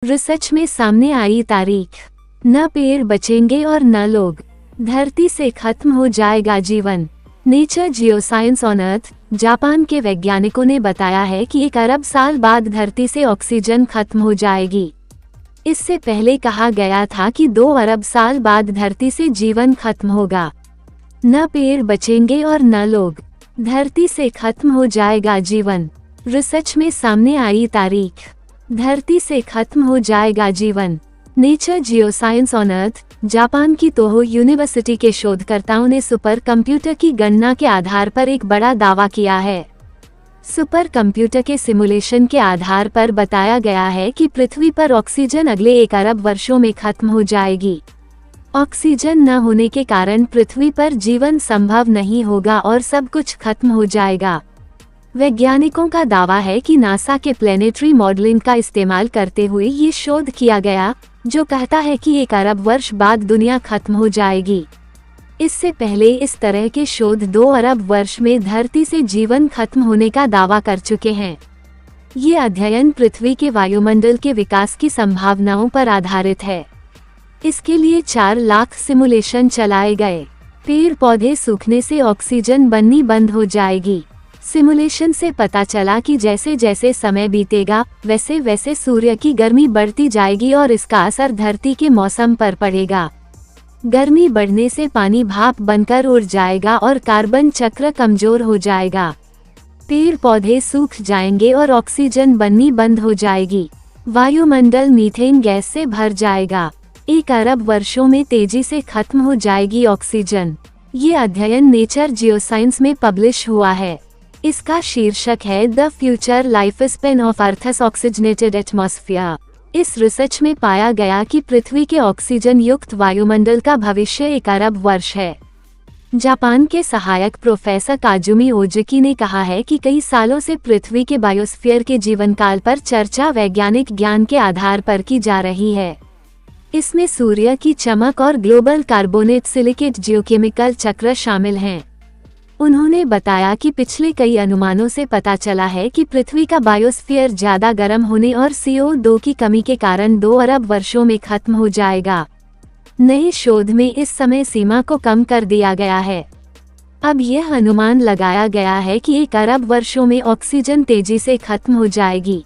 Research में सामने आई तारीख, न पेड़ बचेंगे और न लोग, धरती से खत्म हो जाएगा जीवन। Nature geoscience on earth. Japan के वैज्ञानिकों ने बताया है कि 1 अरब साल बाद धरती से ऑक्सीजन खत्म हो जाएगी। इससे पहले कहा गया था कि 2 अरब साल बाद धरती से जीवन खत्म होगा। न पेड़ बचेंगे और न लोग, धरती से खत्म हो जाएगा जीवन। रिसर्च में सामने आई तारीख, धरती से खत्म हो जाएगा जीवन। Nature geoscience on earth. Japan की तोहो यूनिवर्सिटी के शोधकर्ताओं ने सुपर कंप्यूटर की गणना के आधार पर एक बड़ा दावा किया है। सुपर कंप्यूटर के सिमुलेशन के आधार पर बताया गया है कि पृथ्वी पर ऑक्सीजन अगले 1 अरब वर्षों में खत्म हो जाएगी। ऑक्सीजन न होने के कारण पृथ्वी पर जीवन संभव नहीं होगा और सब कुछ खत्म हो जाएगा। वैज्ञानिकों का दावा है कि नासा के प्लेनेटरी मॉडलिंग का इस्तेमाल करते हुए ये शोध किया गया, जो कहता है कि 1 अरब वर्ष बाद दुनिया खत्म हो जाएगी। इससे पहले इस तरह के शोध 2 अरब वर्ष में धरती से जीवन खत्म होने का दावा कर चुके हैं। ये अध्ययन पृथ्वी के वायुमंडल के विकास की संभावनाओं पर आधारित है। इसके लिए 4 लाख सिमुलेशन चलाए गए। पेड़ पौधे सूखने से ऑक्सीजन बननी बंद हो जाएगी। सिमुलेशन से पता चला कि जैसे जैसे समय बीतेगा वैसे वैसे सूर्य की गर्मी बढ़ती जाएगी और इसका असर धरती के मौसम पर पड़ेगा। गर्मी बढ़ने से पानी भाप बनकर उड़ जाएगा और कार्बन चक्र कमजोर हो जाएगा। पेड़ पौधे सूख जाएंगे और ऑक्सीजन बननी बंद हो जाएगी। वायुमंडल मीथेन गैस से भर जाएगा। 1 अरब वर्षों में तेजी से खत्म हो जाएगी ऑक्सीजन। ये अध्ययन नेचर जियोसाइंस में पब्लिश हुआ है। इसका शीर्षक है the future life span of earth's oxygenated atmosphere. इस रिसर्च में पाया गया कि पृथ्वी के ऑक्सीजन युक्त वायुमंडल का भविष्य 1 अरब वर्ष है। जापान के सहायक प्रोफेसर काजुमी ओजुकी ने कहा है कि कई सालों से पृथ्वी के बायोस्फीयर के जीवनकाल पर चर्चा वैज्ञानिक ज्ञान के आधार पर की जा रही है। इसमें सूर्य की चमक और ग्लोबल कार्बोनेट सिलिकेट जियोकेमिकल चक्र शामिल हैं। उन्होंने बताया कि पिछले कई अनुमानों से पता चला है कि पृथ्वी का बायोस्फीयर ज्यादा गर्म होने और CO2 की कमी के कारण 2 अरब वर्षों में खत्म हो जाएगा। नए शोध में इस समय सीमा को कम कर दिया गया है। अब यह अनुमान लगाया गया है कि 1 अरब वर्षों में ऑक्सीजन तेजी से खत्म हो जाएगी।